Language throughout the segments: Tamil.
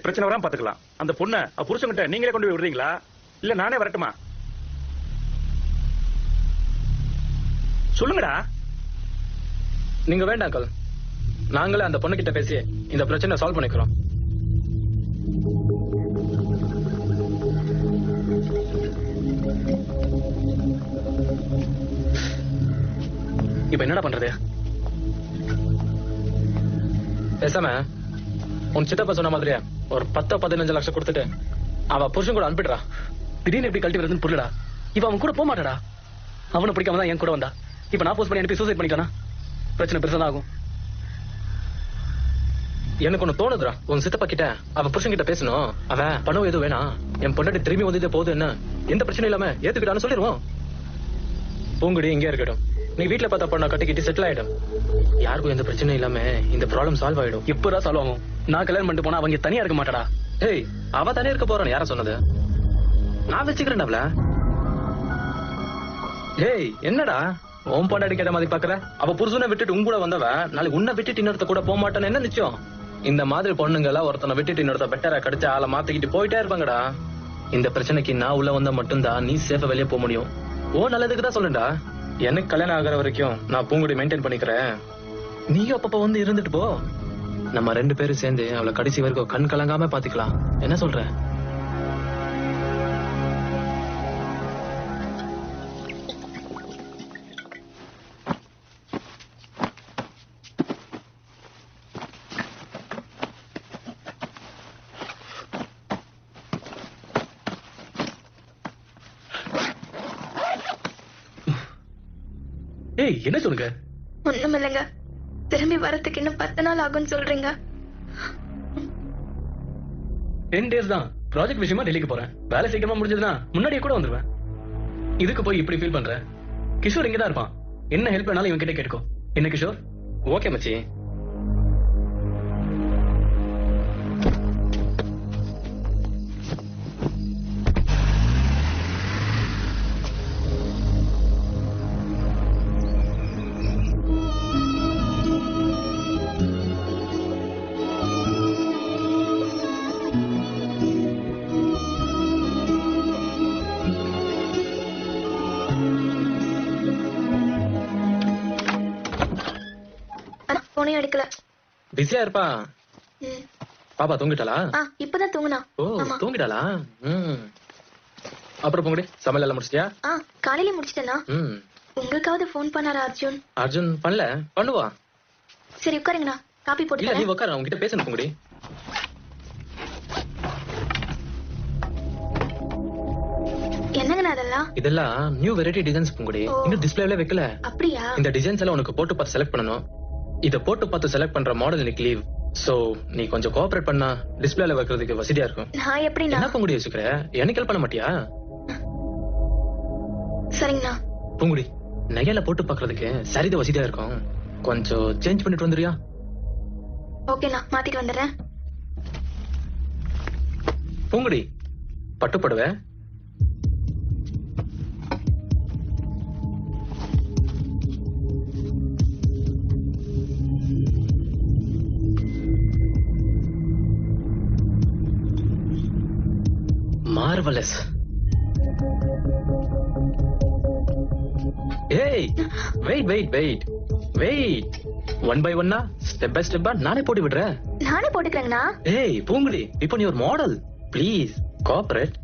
பிரச்சனை வராம பாத்துக்கலாம். அந்த பொண்ணை புருஷன்கிட்ட நீங்களே கொண்டு போய் விடுறீங்களா இல்ல நானே வரட்டுமா? சொல்லுங்கடா. நீங்க வேண்டாம் அங்கிள், நாங்களே அந்த பொண்ணு கிட்ட பேசி இந்த பிரச்சனை சால்வ் பண்ணிக்கிறோம். இப்ப என்னடா பண்றது? பேசாம உன் சித்தப்பா சொன்ன மாதிரியா ஒரு 10-15 லட்சம் கொடுத்துட்டு அவ புருஷன் கூட அனுப்பிடுறா. திடீர்னு எப்படி கழட்டி வருதுன்னு புரியலடா. இப்ப அவன் கூட போக மாட்டாடா. அவனை பிடிக்காம தான் என் கூட வந்தா. இப்ப நான் போஸ்ட் பண்ணி அனுப்பி சூசைட் பண்ணிக்கலாம். பிரச்சனை பெருசா ஆகும். எனக்கு ஒண்ணு தோணுதுடா, உன் சித்தப்பா கிட்ட அவ புருஷன் கிட்ட பேசணும். அவன் பணம் எதுவும் வேணாம், என் பொண்டாட்டி திரும்பி வந்துட்டு போகுது, என்ன எந்த பிரச்சனையும் இல்லாம ஏத்துக்கிட்டான்னு சொல்லிடுவோம். பூங்குடி இங்கே இருக்கட்டும், நீ வீட்டுல பார்த்தா பொண்ணை கட்டிக்கிட்டு செட்டில் ஆயிடும். யாருக்கும் எந்த பிரச்சனையும் இல்லாம இந்த ப்ராப்ளம் சால்வ் ஆயிடும். எப்படா சால்வ் ஆகும்? நான் கல்யாணம் பண்ணிட்டு போனா அவங்க தனியா இருக்க மாட்டாடா. ஏய், அவ தனியா இருக்க போறான்னு யார சொன்னது? நான் வச்சுக்கிறேன்டாப்ல. ஏய், என்னடா உன் பொண்டாட்டி கேட்ட மாதிரி பாக்குற? அவ புருஷனை விட்டுட்டு உன் கூட வந்தவ நாளைக்கு உன்னை விட்டுட்டு இன்னொருத்த கூட போக மாட்டான்னு என்ன நிச்சயம்? இந்த மாதிரி பொண்ணுங்க எல்லாம் ஒருத்தனை விட்டுட்டு இன்னொருத்த பெட்டரா கிடைச்ச ஆளை மாத்திக்கிட்டு போயிட்டே இருப்பாங்கடா. இந்த பிரச்சனைக்கு நான் உள்ள வந்தா மட்டும்தான் நீ சேஃபா வெளியே போக முடியும். ஓ நல்லதுக்கு தான் சொல்லுடா. எனக்கு கல்யாணம் ஆகிற வரைக்கும் நான் பூங்குடி மெயின்டைன் பண்ணிக்கிறேன். நீயும் அப்பப்ப வந்து இருந்துட்டு போ. நம்ம 2 பேரும் சேர்ந்து அவளை கடைசி வரைக்கும் கண் கலங்காம பாத்துக்கலாம். என்ன சொல்ற? ஏய், என்ன சொல்லுங்க? ஒண்ணும் இல்லைங்க. திரும்பி வரத்துக்கு இன்னும் 10 நாள் ஆகும்னு சொல்றீங்க. 10 days தான். ப்ராஜெக்ட் விஷயமா டெல்லிக்கு போறேன். வேலை சீக்கிரமா முடிஞ்சதுன்னா முன்னாடியே கூட வந்துருவேன். இதுக்கு போய் இப்படி ஃபீல் பண்ற? கிஷோர் இங்கதான் இருப்பான். என்ன ஹெல்ப் வேணாலும் இவன் கிட்ட கேட்டுக்கோ. என்ன கிஷோர்? ஓகே மச்சி. எடுக்கல. பிஸியா இருப்பா. பாப்பா தூங்கிட்டாளா? இப்பதான் தூங்குனா. ஓ, தூங்கிட்டாளா? அப்புறம் பொங்கடி சமையல் எல்லாம் முடிச்சிட்டியா? காலையில முடிச்சிட்டேனா? உங்களுக்காவது போன் பண்ணாரா அர்ஜுன்? அர்ஜுன் பண்ணல, பண்ணுவா. சரி உட்காருங்கண்ணா, காபி போட்டு. இல்ல நீ உட்காரு, உங்ககிட்ட பேசணும் பொங்கடி. என்னங்கண்ணா அதெல்லாம்? இதெல்லாம் நியூ வெரைட்டி டிசைன்ஸ் பொங்கடி. இன்னும் டிஸ்பிளேல வைக்கல. அப்படியா? இந்த டிசைன்ஸ் எல்லாம் உனக்கு போட்டு பார்த்து செலக்ட் பண்ணனும். இத போட்டு பார்த்து செலக்ட் பண்ற மாடல் எனக்கு லீவ். சோ நீ கொஞ்சம் கோஆபரேட் பண்ணா டிஸ்பிளேல வைக்கிறதுக்கு வசதியா இருக்கும். நான் எப்படினா? என்ன பொங்குடி யோசிக்கிற? எனக்கு ஹெல்ப் பண்ண மாட்டியா? சரிங்கண்ணா. பொங்குடி நகையில போட்டு பார்க்கிறதுக்கு சரிதான் வசதியா இருக்கும். கொஞ்சம் சேஞ்ச் பண்ணிட்டு வந்துறியா? ஓகேண்ணா, மாத்திட்டு வந்துடுறேன். பொங்குடி பட்டு புடவை marvelous. Hey, wait. One by one, step by step, நானே போட்டு விடுறேன். நானே போட்டுக்கிறேங்கண்ணா. ஏய் பூங்குடி, இப்போ நீ ஒரு மாடல். Please cooperate.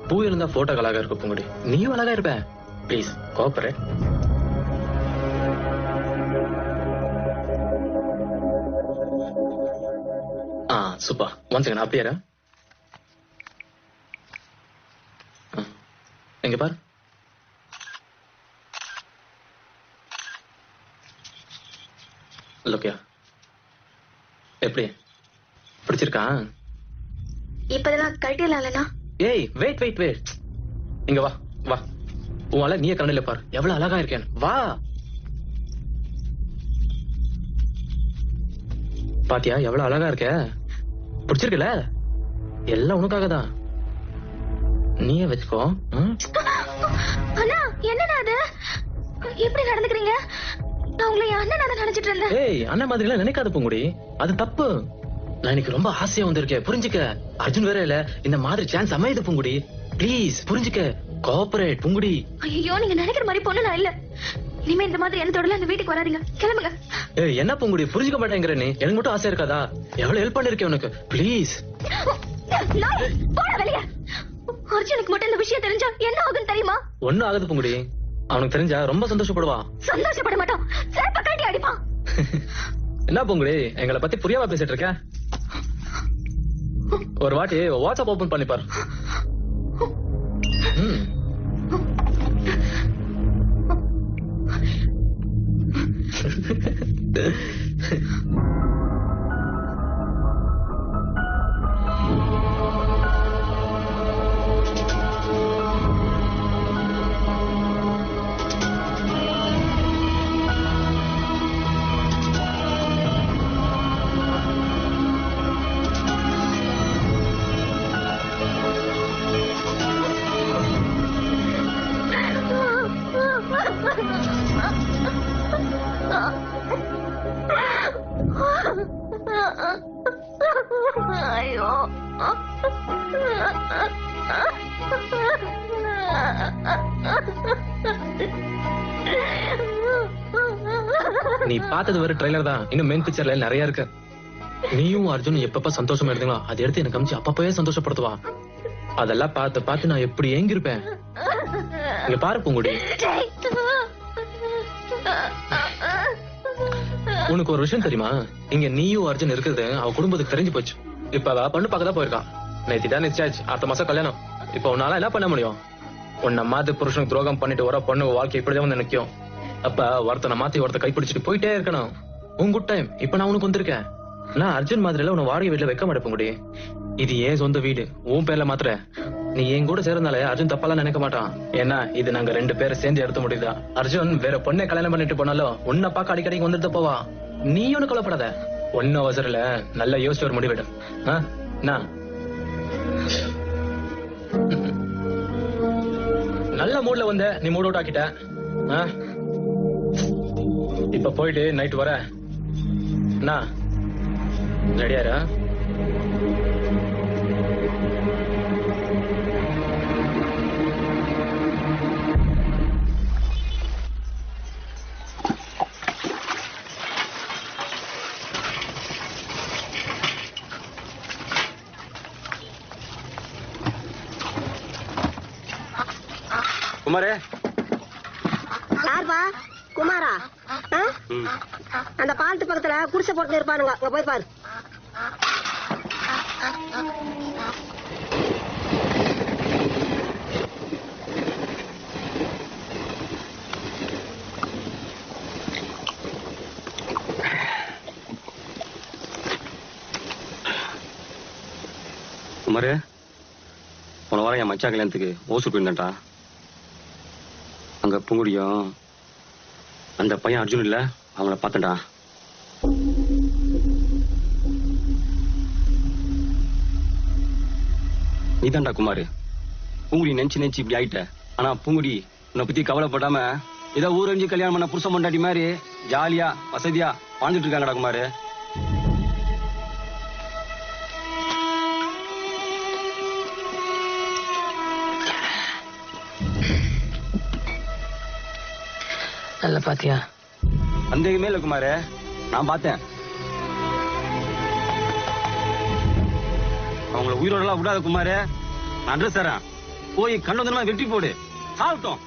பூ இருந்தா போட்டோ அழகா இருக்க பொங்குடி. நீயும் அழகா இருப்ப. Please cooperate. Super. One second அப்படியே இரு. எங்க பாரு. லோக்கியா எப்படி பிடிச்சிருக்கா? இப்பதெல்லாம் கழட்டிடலாம்லண்ணா. ஏய் வெயிட். இங்க வா. உன் அழகு நீயே கண்ணில பாரு எவ்வளவு அழகா இருக்கேன். வா பாத்தியா எவ்வளவு அழகா இருக்க, பிடிச்சிருக்கல? எல்லாம் உனக்காக தான், நீயே வச்சுக்கோ. அண்ணா என்னடா அது, எப்படி நடந்துக்கிறீங்க? நான் உங்களை அண்ணன் அதை நினைச்சிட்டு இருந்தேன். ஏய் அண்ணன் மாதிரி எல்லாம் நினைக்காத பூங்குடி, அது தப்பு. நான் இன்னைக்கு ரொம்ப ஆசையா வந்திருக்கேன், புரிஞ்சுக்க. அர்ஜுன் வேற இல்ல, இந்த மாதிரி சான்ஸ் அமையுது பூங்குடி, ப்ளீஸ் புரிஞ்சுக்க, கோஆபரேட் பூங்குடி. ஐயோ நீங்க நினைக்கிற மாதிரி பொண்ணு நான் இல்ல. இனிமே இந்த மாதிரி என்னத்தோட அந்த வீட்டுக்கு வராதீங்க, கிளம்புங்க. ஏய் என்ன பூங்குடி புரிஞ்சுக்க மாட்டேங்கிற நீ? எனக்கு மட்டும் ஆசை இருக்காதா? எவ்வளவு ஹெல்ப் பண்ணிருக்கேன் உனக்கு, ப்ளீஸ். போட வெளிய. அர்ஜுனுக்கு மட்டும் இந்த விஷயம் தெரிஞ்சா என்ன ஆகும் தெரியுமா? ஒண்ணும் ஆகுது பூங்குடி, அவனுக்கு தெரிஞ்சா ரொம்ப சந்தோஷப்படுவான். சந்தோஷப்பட மாட்டோம், சேப்ப காட்டி அடிப்பான். என்ன பூங்குடி எங்களை பத்தி புரியாம பேசிட்டு இருக்க? ஒரு வாட்டி வாட்ஸ்அப் ஓபன் பண்ணி பாரு. ஐயோ நீ பார்த்தது வேற ட்ரைலர் தான், இன்னும் மெயின் பிக்சர்ல நிறைய இருக்கு. நீயும் அர்ஜுன் எப்பப்ப சந்தோஷமா இருந்தீங்களோ அதை எடுத்து எனக்கு அமிச்சு அப்பப்பவே சந்தோஷப்படுத்துவா. அதெல்லாம் பார்த்து பார்த்து நான் எப்படி ஏங்கிருப்பேன். இங்க பாரு பூங்குடி, உனக்கு ஒரு விஷயம் தெரியுமா? இங்க நீயும் அர்ஜுன் இருக்கிறது அவ குடும்பத்துக்கு தெரிஞ்சு போச்சு. இப்ப அவ பொண்ணு பார்க்கதான் போயிருக்கா. நேத்திதான் நிச்சயாச்சு, அடுத்த மாசம் கல்யாணம். இப்ப உன்னால என்ன பண்ண முடியும்? உன்னை மாத்து புருஷனுக்கு துரோகம் பண்ணிட்டு வர பொண்ணு வாழ்க்கை இப்படிதான் வந்து நினைக்கும். அப்ப ஒருத்தனை மாத்தி ஒருத்த கைப்பிடிச்சிட்டு போயிட்டே இருக்கணும். உன் குட் டைம் இப்ப நான் உனக்கு வந்திருக்கேன். நான் அர்ஜுன் மாதிரி உன்னை வாடகை வீட்டுல வைக்க மாட்டேன் முடியும். இது ஏன் சொந்த வீடு, உன் பேர்ல மாத்திர. நீ என் கூட சேர்ந்தாலே அர்ஜுன் தப்பாலாம் நினைக்க மாட்டான். ஏன்னா இது நாங்க 2 பேரும் சேர்ந்து எடுத்த முடியுதா. அர்ஜுன் வேற பொண்ணை கல்யாணம் பண்ணிட்டு போனாலும் உன்னை பார்க்க அடிக்கடிக்கு வந்துட்டு போவா. நீ ஒண்ணு கவலைப்படாத, ஒன்னும் அவசரல, நல்லா யோசிச்சு ஒரு முடிவிடும். நல்ல மூட்ல வந்த நீ மூட் அவுட் ஆக்கிட்ட. இப்ப போயிட்டு நைட் வர ரெடியாரா? குமாரே. யாருப்பா? குமாரா? அந்த பாலத்து பக்கத்துல குடிசை போட்டு இருப்பானுங்க, அங்க போய் பாரு. குமாரே, போன வாரம் என் மச்சா கல்யாணத்துக்கு ஓசூர் போயிருந்தேன்டா. அங்க பூங்குடியும் அந்த பையன் அர்ஜுன் இல்ல, அவங்கள பார்த்தேன்டா. நீதான்டா குமாரு, பூங்குடி நினைச்சு இப்படி ஆயிட்ட. ஆனா பூங்குடி உன்னை பத்தி கவலைப்படாம ஏதோ ஊரஞ்சு கல்யாணம் பண்ண புருஷன் பொண்டாட்டி மாதிரி ஜாலியா வசதியா வாழ்ந்துட்டு இருக்காங்கடா குமாரு. நல்ல பாத்தியா? சந்தேகமே இல்ல குமாரு, நான் பார்த்தேன். அவங்கள உயிரோடலாம் விடாத குமாரு. நான் அட்ரஸ் தரேன், போய் கண்டதெல்லாம் வெட்டி போடு, சாப்பிட்டோம்.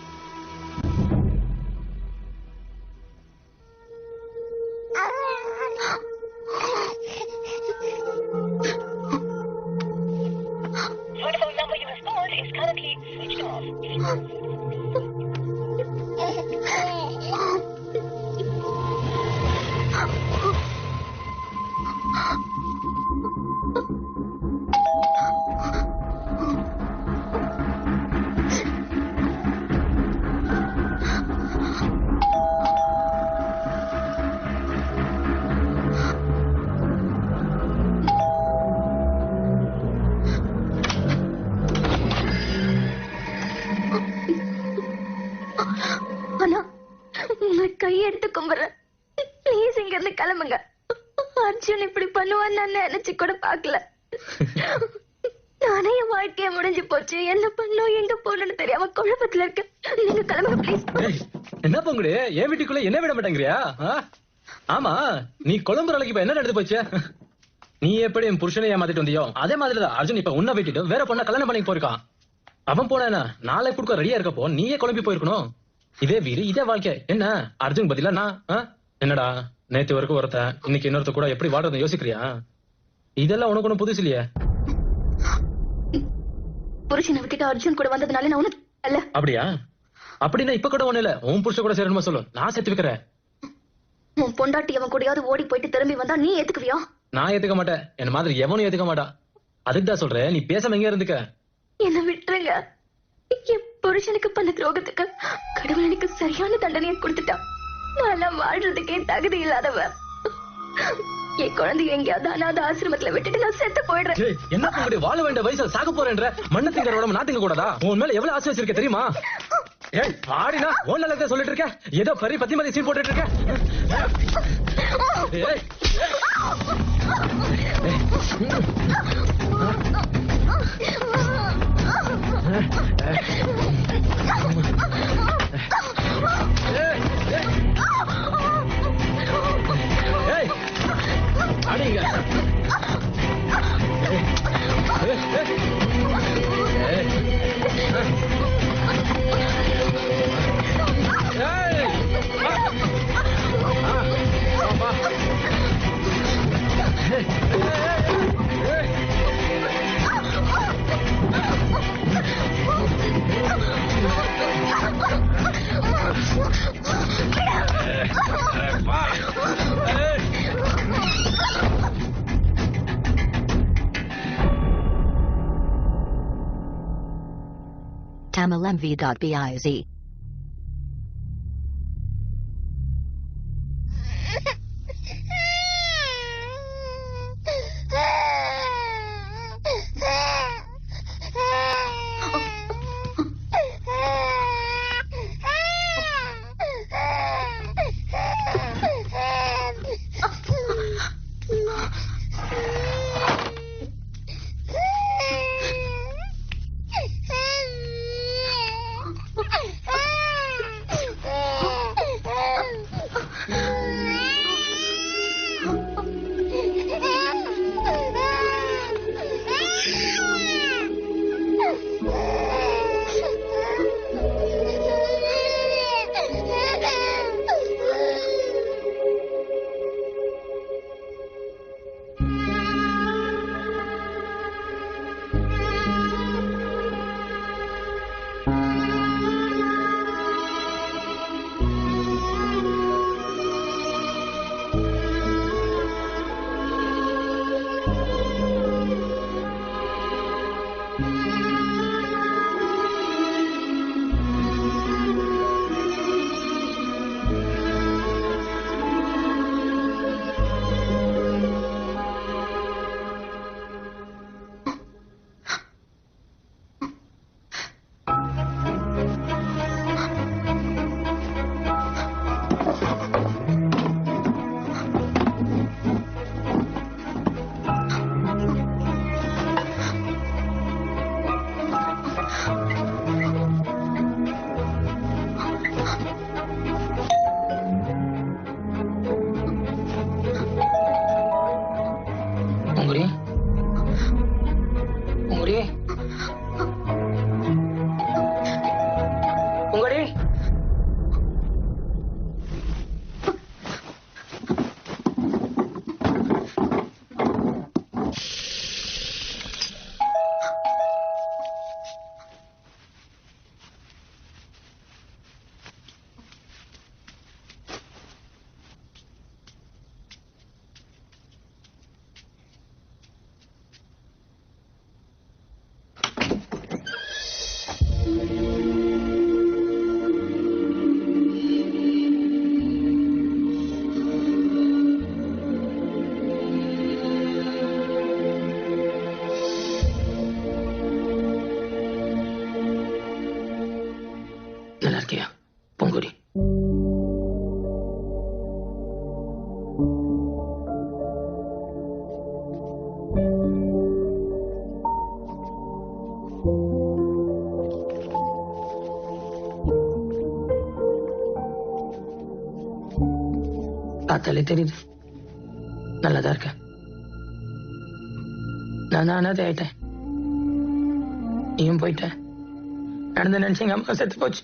உங்க கையெடுத்து கும்பிடுறேன். ப்ளீஸ் இங்க இருந்து கிளம்புங்க. அர்ஜுன் இப்படி பண்ணுவான்னு நான் நினைச்சு கூட பாக்கல. நானே என் வாழ்க்கைய முடிஞ்சு போச்சு. என்ன பண்ணும் எங்க போகணும்னு தெரியாம குழப்பத்துல இருக்கு. நீங்க கிளம்புங்க ப்ளீஸ். என்ன பொங்குடி என் வீட்டுக்குள்ள என்ன விட மாட்டேங்கிறியா? ஆமா, நீ குழம்புற அளவுக்கு இப்ப என்ன நடந்து போச்சு? நீ எப்படி என் புருஷனை ஏமாத்திட்டு வந்தியோ அதே மாதிரிதான் அர்ஜுன் இப்ப உன்னை விட்டுட்டு வேற பொண்ண கல்யாணம் பண்ணி போயிருக்கான். அவன் போனா நாளை கொடுக்க ரெடியா இருக்கப்போ நீயே குழம்பி போயிருக்கணும். இதே வீடு இதே வாழ்க்கை. என்ன அர்ஜுன் பதிலா நான் என்னடா நேத்து வரைக்கும் ஒருத்தன் இன்னைக்கு இன்னொருத்த கூட எப்படி வாழ்றத யோசிக்கிறியா? இதெல்லாம் உனக்கு ஒண்ணும் புதுசு இல்லையா? புருஷனை விட்டுட்டு அர்ஜுன் கூட வந்ததுனால நான் உனக்கு அல்ல. அப்படியா? அப்படின்னா இப்ப கூட ஒண்ணு இல்ல, உன் புருஷ கூட சேரணுமா சொல்லு, நான் சேர்த்து வைக்கிறேன். உன் பொண்டாட்டி அவன் கூடயாவது ஓடி போயிட்டு திரும்பி வந்தா நீ ஏத்துக்குவியா? நான் ஏத்துக்க மாட்டேன். என்ன மாதிரி எவனும் ஏத்துக்க மாட்டான். அதுக்கு தான் சொல்றேன், நீ பேசாம எங்க இருந்துக்க. என்ன விட்டுருங்க. என் புருஷனுக்கு பண்ண துரோகத்துக்கு கடவுள் எனக்கு சரியான தண்டனையை கொடுத்துட்டான். நான் வாழ்றதுக்கே தகுதி இல்லாதவ. என் குழந்தைய எங்கேயாவது அனாத ஆசிரமத்துல விட்டுட்டு நான் செத்து போயிடுறேன். என்ன பண்ணி வாழ வேண்டிய வயசுல சாக போறேன்ற மண்ண திங்கிற உடம்பு நான் திங்க கூடாதா? உன் மேல எவ்வளவு ஆசை வச்சிருக்க தெரியுமா? ஏய் பாடினா ஓன் நல்லதே சொல்லிட்டு இருக்க, ஏதோ பரி பத்தி மாதிரி சீன் போட்டுட்டு இருக்க. ஏய் ஏய் அடிங்க. TamilMV.biz பார்த்தாலே தெரியுது நல்லாதான் இருக்க. நான் அனாதை ஆயிட்டேன், நீயும் போயிட்ட. நடந்து நினைச்சு எங்க அம்மா செத்து போச்சு.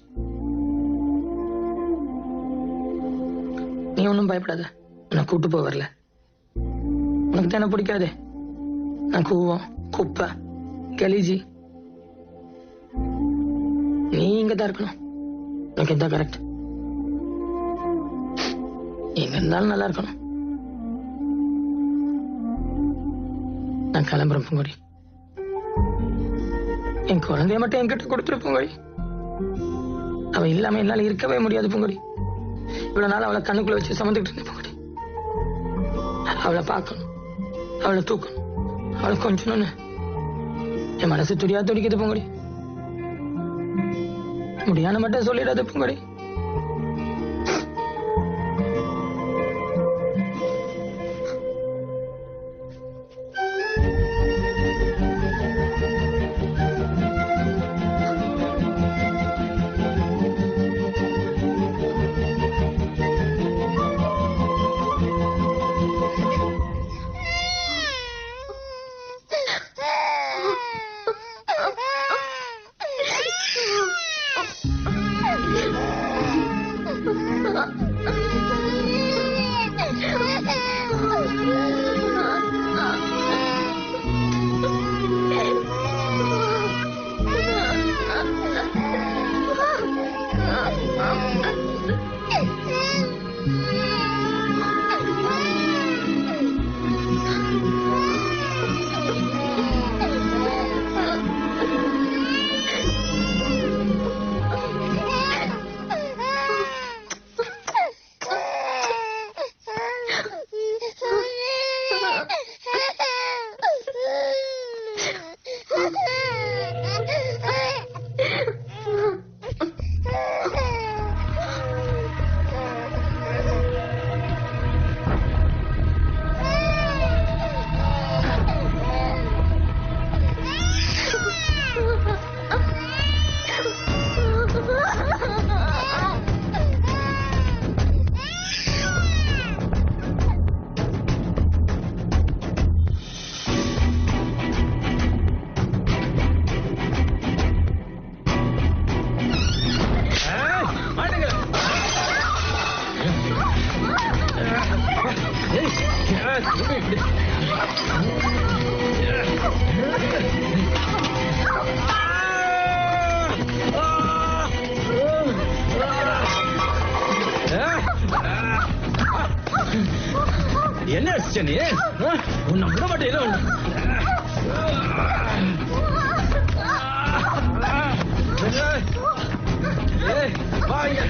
நீ ஒன்னும் பயப்படாத, நான் கூட்டு போக வரல. உனக்கு தானே பிடிக்காது நான் கூவம் குப்பை கெலிஜி. நீ இங்கதான் இருக்கணும், உனக்கு எதான் கரெக்ட். எங்க இருந்தாலும் நல்லா இருக்கணும். நான் கிளம்புறேன் பூங்கொடி. என் குழந்தைய மட்டும் என்கிட்ட கொடுத்துரு பூங்கொடி. அவ இல்லாம என்னால இருக்கவே முடியாது பூங்கொடி. இவ்வளவு நாள் அவளை கண்ணுக்குள்ள வச்சு சமந்துக்கிட்டு இருந்தேன் பூங்கொடி. அவளை பார்க்கணும், அவளை தூக்கணும், அவளை கொஞ்சணும்னு என் மனசு துடியா துடிக்குது பூங்கொடி. முடியாத மட்டும் சொல்லிடாது பூங்கொடி. என்ன அடிச்ச நீ? உன்னை விட மாட்டேன். வா இங்க.